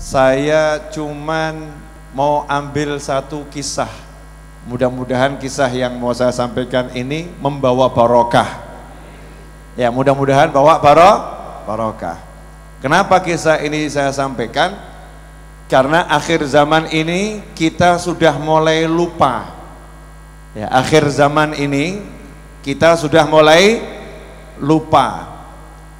Saya cuman mau ambil satu kisah. Mudah-mudahan kisah yang mau saya sampaikan ini membawa barokah. Ya, mudah-mudahan bawa barokah. Kenapa kisah ini saya sampaikan? Karena akhir zaman ini kita sudah mulai lupa. Ya, akhir zaman ini kita sudah mulai lupa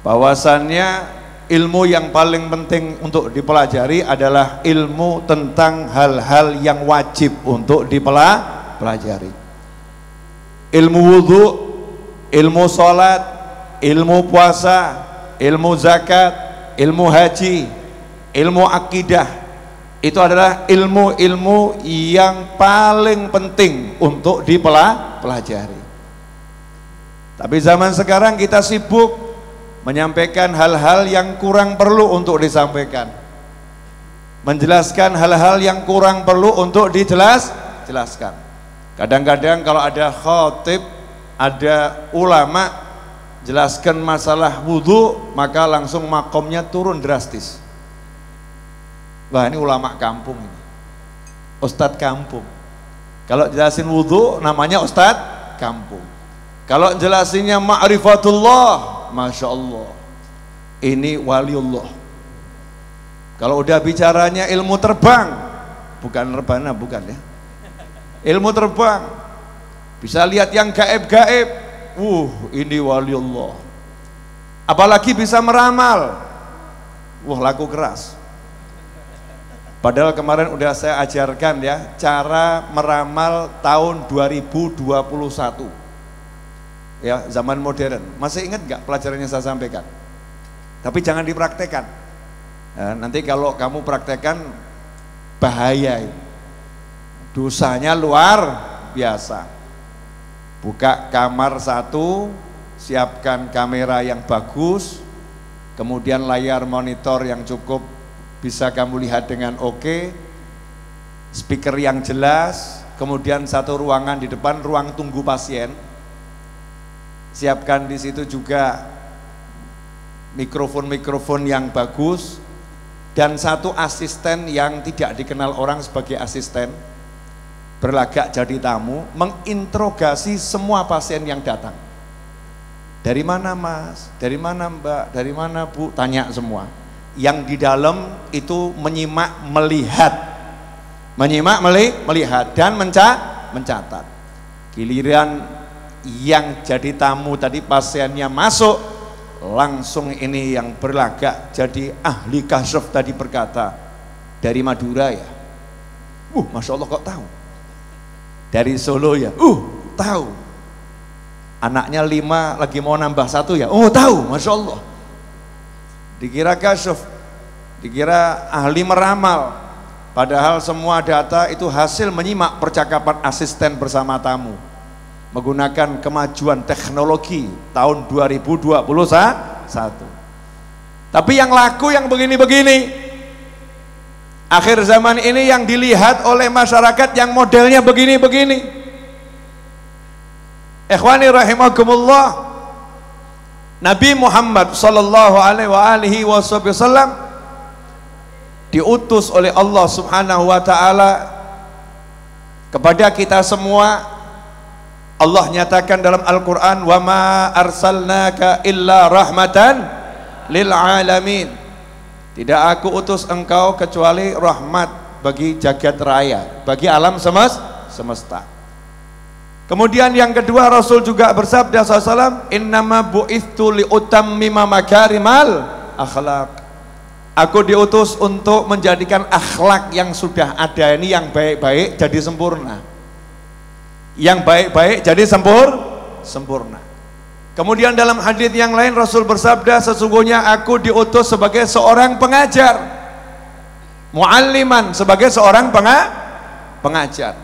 bahwasannya ilmu yang paling penting untuk dipelajari adalah ilmu tentang hal-hal yang wajib untuk dipelajari. Ilmu wudhu, ilmu sholat, ilmu puasa, ilmu zakat, ilmu haji, ilmu akidah. Itu adalah ilmu-ilmu yang paling penting untuk dipelajari. Tapi zaman sekarang kita sibuk menyampaikan hal-hal yang kurang perlu untuk disampaikan, menjelaskan hal-hal yang kurang perlu untuk dijelaskan. Kadang-kadang kalau ada khatib, ada ulama jelaskan masalah wudhu, maka langsung makomnya turun drastis. Wah, ini ulama kampung ini, ustadz kampung. Kalau jelasin wudhu namanya ustadz kampung. Kalau jelasinnya ma'rifatullah, Masya Allah, ini waliullah. Kalau udah bicaranya ilmu terbang, bukan rebana, bukan ya, ilmu terbang, bisa lihat yang gaib-gaib, ini waliullah. Apalagi bisa meramal, laku keras. Padahal kemarin udah saya ajarkan ya, cara meramal tahun 2021. Ya, zaman modern. Masih ingat gak pelajarannya saya sampaikan? Tapi jangan dipraktekkan. Nanti kalau kamu praktekkan bahaya, dosanya luar biasa. Buka kamar satu, siapkan kamera yang bagus, kemudian layar monitor yang cukup bisa kamu lihat dengan oke, speaker yang jelas, kemudian satu ruangan di depan, ruang tunggu pasien. Siapkan di situ juga mikrofon-mikrofon yang bagus dan satu asisten yang tidak dikenal orang sebagai asisten, berlagak jadi tamu, menginterogasi semua pasien yang datang. Dari mana Mas? Dari mana Mbak? Dari mana Bu? Tanya semua. Yang di dalam itu menyimak, melihat dan mencatat. Giliran yang jadi tamu tadi pasiennya masuk, langsung ini yang berlagak jadi ahli kasyaf tadi berkata, dari Madura ya? Masya Allah, kok tahu? Dari Solo ya? Tahu. Anaknya 5 lagi mau nambah 1 ya? Tahu, Masya Allah. Dikira kasyaf, dikira ahli meramal, padahal semua data itu hasil menyimak percakapan asisten bersama tamu menggunakan kemajuan teknologi tahun 2021. Tapi yang laku yang begini-begini. Akhir zaman ini yang dilihat oleh masyarakat yang modelnya begini-begini. Ikhwani rahimakumullah, Nabi Muhammad sallallahu alaihi wasallam diutus oleh Allah Subhanahu wa taala kepada kita semua. Allah nyatakan dalam Al-Quran, wa ma arsalnaka illa rahmatan lil alamin. Tidak aku utus engkau kecuali rahmat bagi jagat raya, bagi alam semesta. Kemudian yang kedua, Rasul juga bersabda SAW, innama bu'ithtu liutammima makarimal akhlak. Aku diutus untuk menjadikan akhlak yang sudah ada ini, yang baik-baik jadi sempurna. Yang baik-baik jadi sempurna. Kemudian dalam hadis yang lain Rasul bersabda, sesungguhnya aku diutus sebagai seorang pengajar, mualliman, sebagai seorang pengajar.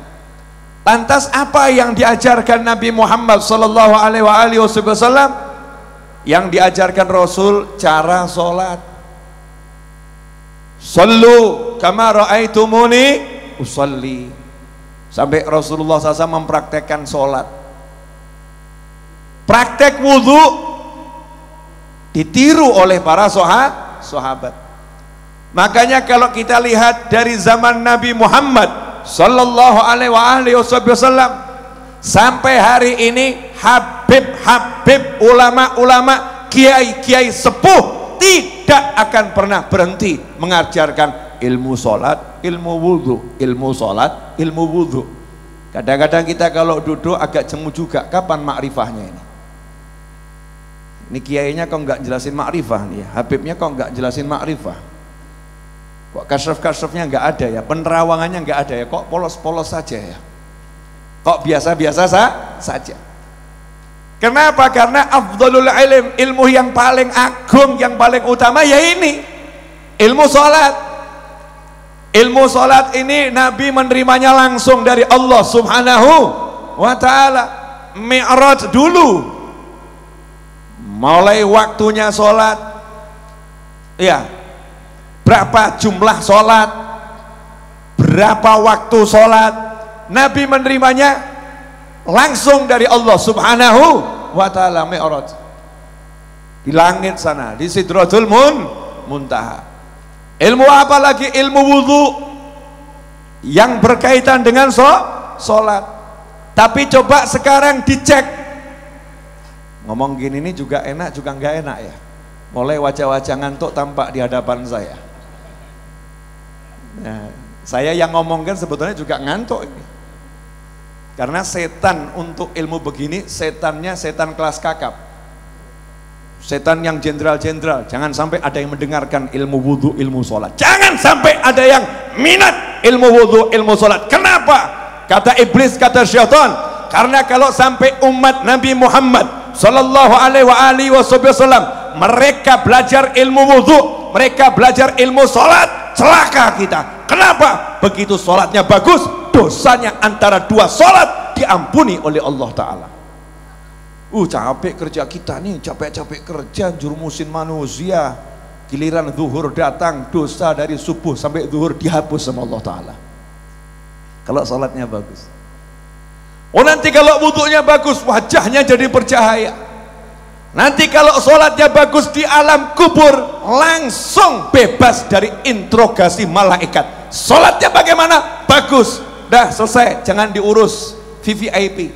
Lantas apa yang diajarkan Nabi Muhammad sallallahu alaihi wasallam? Yang diajarkan Rasul cara sholat. Sallu kama ra'aitumuni usalli. Sampai Rasulullah SAW mempraktekkan sholat. Praktek wudhu ditiru oleh para sahabat. Makanya kalau kita lihat dari zaman Nabi Muhammad sallallahu alaihi wasallam sampai hari ini, habib-habib, ulama-ulama, kiai-kiai sepuh tidak akan pernah berhenti mengajarkan ilmu sholat, ilmu wudhu, ilmu sholat, ilmu wudhu. Kadang-kadang kita kalau duduk agak jemu juga, kapan makrifahnya ini? Ini kiainya kok nggak jelasin makrifah nih, habibnya kok nggak jelasin makrifah, kok kasraf-kasrafnya nggak ada ya, penerawangannya nggak ada ya, kok polos-polos saja ya, kok biasa-biasa saja. Kenapa? Karena afdhalul ilm, ilmu yang paling agung, yang paling utama ya ini ilmu sholat. Ilmu sholat ini Nabi menerimanya langsung dari Allah subhanahu wa ta'ala. Mi'raj dulu, mulai waktunya sholat ya, berapa jumlah sholat, berapa waktu sholat, Nabi menerimanya langsung dari Allah subhanahu wa ta'ala. Mi'raj di langit sana, di Sidratul Muntaha. Ilmu apa lagi? Ilmu wudhu yang berkaitan dengan sholat. Tapi coba sekarang dicek, ngomong gini ini juga enak juga nggak enak ya, mulai wajah-wajah ngantuk tampak di hadapan saya. Nah, saya yang ngomong kan sebetulnya juga ngantuk ini, karena setan untuk ilmu begini, setannya setan kelas kakap, setan yang jenderal-jenderal. Jangan sampai ada yang mendengarkan ilmu wudhu, ilmu sholat. Jangan sampai ada yang minat ilmu wudhu, ilmu sholat. Kenapa? Kata iblis, kata syaitan, karena kalau sampai umat Nabi Muhammad sallallahu alaihi wasallam mereka belajar ilmu wudhu, mereka belajar ilmu sholat, celaka kita. Kenapa? Begitu sholatnya bagus, dosanya antara dua sholat diampuni oleh Allah Ta'ala. Capek kerja kita nih, capek-capek kerja, jurumusin manusia, giliran zuhur datang, dosa dari subuh sampai zuhur dihapus sama Allah Ta'ala kalau salatnya bagus. Nanti kalau wudhunya bagus, wajahnya jadi bercahaya. Nanti kalau salatnya bagus, di alam kubur langsung bebas dari interogasi malaikat. Salatnya bagaimana? Bagus, dah selesai, jangan diurus VVIP.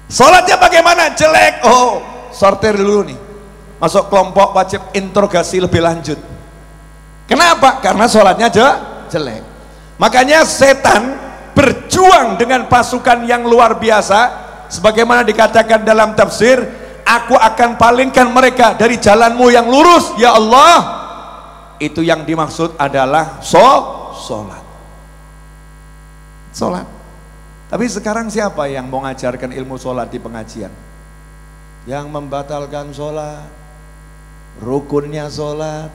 Sholatnya bagaimana? Jelek, sortir dulu nih, masuk kelompok wajib interogasi lebih lanjut. Kenapa? Karena sholatnya jelek. Makanya setan berjuang dengan pasukan yang luar biasa, sebagaimana dikatakan dalam tafsir, aku akan palingkan mereka dari jalanmu yang lurus ya Allah. Itu yang dimaksud adalah sholat. Tapi sekarang siapa yang mau mengajarkan ilmu sholat di pengajian? Yang membatalkan sholat, rukunnya sholat,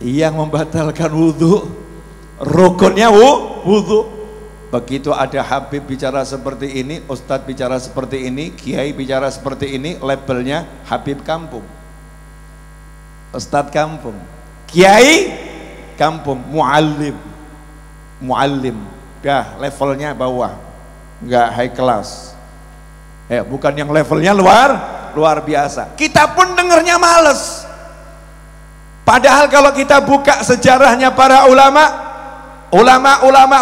yang membatalkan wudhu, rukunnya wudhu. Begitu ada habib bicara seperti ini, ustadz bicara seperti ini, kiai bicara seperti ini, labelnya habib kampung, ustadz kampung, kiai kampung, muallim, dah levelnya bawah, nggak high class ya, bukan yang levelnya luar biasa. Kita pun dengernya males, padahal kalau kita buka sejarahnya para ulama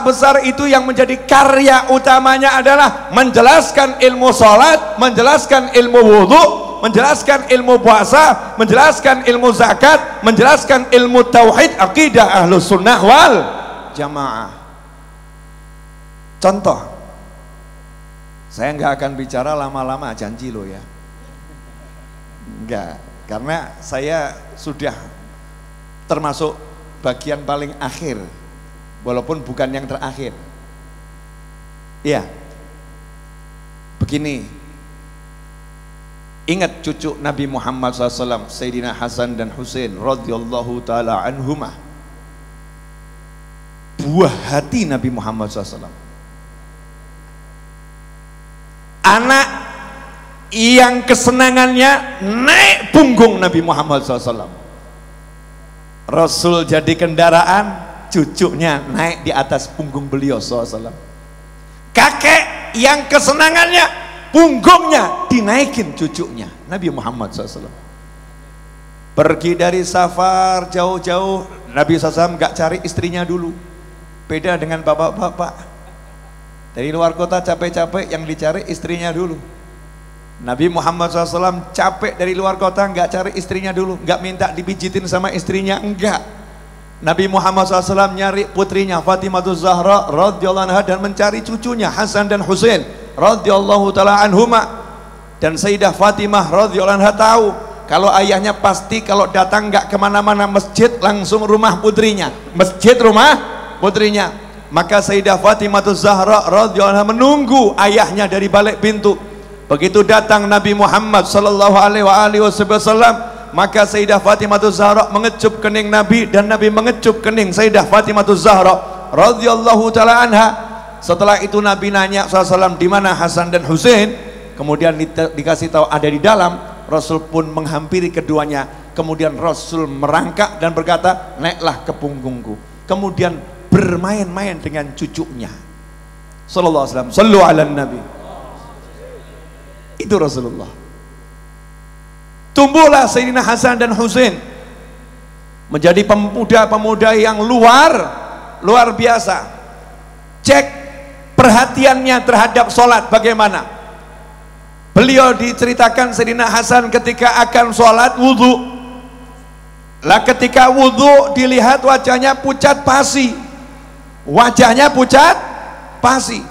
besar itu yang menjadi karya utamanya adalah menjelaskan ilmu sholat, menjelaskan ilmu wudhu, menjelaskan ilmu puasa, menjelaskan ilmu zakat, menjelaskan ilmu tauhid, akidah ahlus sunnah wal jamaah. Contoh, saya nggak akan bicara lama-lama, janji lo ya, nggak, karena saya sudah termasuk bagian paling akhir, walaupun bukan yang terakhir. Iya, begini, ingat cucu Nabi Muhammad SAW, Sayyidina Hasan dan Husain radhiyallahu taala anhumah, buah hati Nabi Muhammad SAW. Anak yang kesenangannya naik punggung Nabi Muhammad SAW. Rasul jadi kendaraan, cucunya naik di atas punggung beliau SAW. Kakek yang kesenangannya punggungnya dinaikin cucunya Nabi Muhammad SAW. Pergi dari safar jauh-jauh, Nabi SAW nggak cari istrinya dulu. Beda dengan bapak-bapak, dari luar kota capek-capek, yang dicari istrinya dulu. Nabi Muhammad SAW capek dari luar kota, nggak cari istrinya dulu, nggak minta dipijitin sama istrinya, enggak. Nabi Muhammad SAW nyari putrinya Fatimah Zahra radhiyallahu anha dan mencari cucunya Hasan dan Husain radhiyallahu taala anhuma. Dan Sayyidah Fatimah radhiyallahu anha tahu kalau ayahnya pasti kalau datang nggak kemana-mana masjid, langsung rumah putrinya, masjid rumah putrinya. Maka Sayyidah Fatimah Zahra radhiyallahu anha menunggu ayahnya dari balik pintu. Begitu datang Nabi Muhammad sallallahu alaihi wasallam, maka Sayyidah Fatimah Zahra mengecup kening Nabi dan Nabi mengecup kening Sayyidah Fatimah Zahra radhiyallahu taala anha. Setelah itu Nabi nanya SAW, di mana Hasan dan Husain? Kemudian dikasih tahu ada di dalam. Rasul pun menghampiri keduanya. Kemudian Rasul merangkak dan berkata, naiklah ke punggungku. Kemudian bermain-main dengan cucunya. Sallallahu alaihi wasallam. Sallu ala Nabi. Itu Rasulullah. Tumbuhlah Sayyidina Hasan dan Husain menjadi pemuda-pemuda yang luar biasa. Cek perhatiannya terhadap sholat bagaimana. Beliau diceritakan Sayyidina Hasan ketika akan sholat wudhu. Lah ketika wudhu dilihat wajahnya pucat pasi. Wajahnya pucat pasi,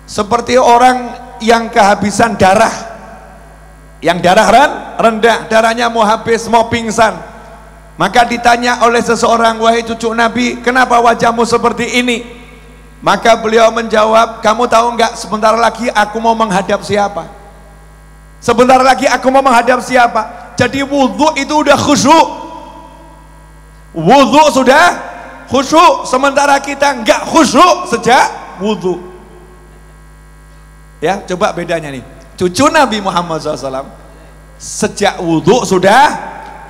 seperti orang yang kehabisan darah, yang darah rendah, darahnya mau habis, mau pingsan. Maka ditanya oleh seseorang, wahai cucu Nabi, kenapa wajahmu seperti ini? Maka beliau menjawab, kamu tahu enggak, sebentar lagi aku mau menghadap siapa? Sebentar lagi aku mau menghadap siapa? Jadi wudhu itu udah khusyuk, wudhu sudah khusyuk, sementara kita enggak khusyuk sejak wudhu. Ya, coba bedanya nih. Cucu Nabi Muhammad SAW sejak wudhu sudah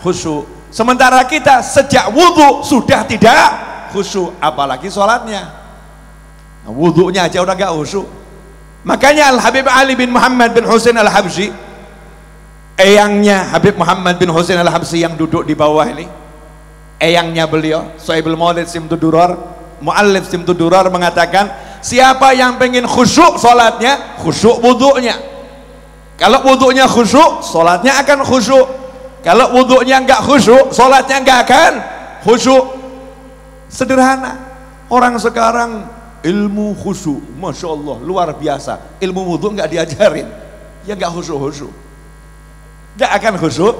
khusyuk, sementara kita sejak wudhu sudah tidak khusyuk, apalagi sholatnya. Nah, wudhunya aja udah gak khusyuk. Makanya Al-Habib Ali bin Muhammad bin Husain Al-Habsyi, eyangnya Habib Muhammad bin Husain Al-Habsyi yang duduk di bawah ini, eyangnya beliau, Sahibul Maulid Simtud Durar, Muallif Simtud Durar, mengatakan, siapa yang pengen khusyuk sholatnya, khusyuk wudhunya. Kalau wudhunya khusyuk, sholatnya akan khusyuk. Kalau wudhunya enggak khusyuk, sholatnya enggak akan khusyuk. Sederhana. Orang sekarang ilmu khusyuk, Masya Allah, luar biasa. Ilmu wudhu enggak diajarin, ya enggak khusyuk-khusyuk, enggak akan khusyuk.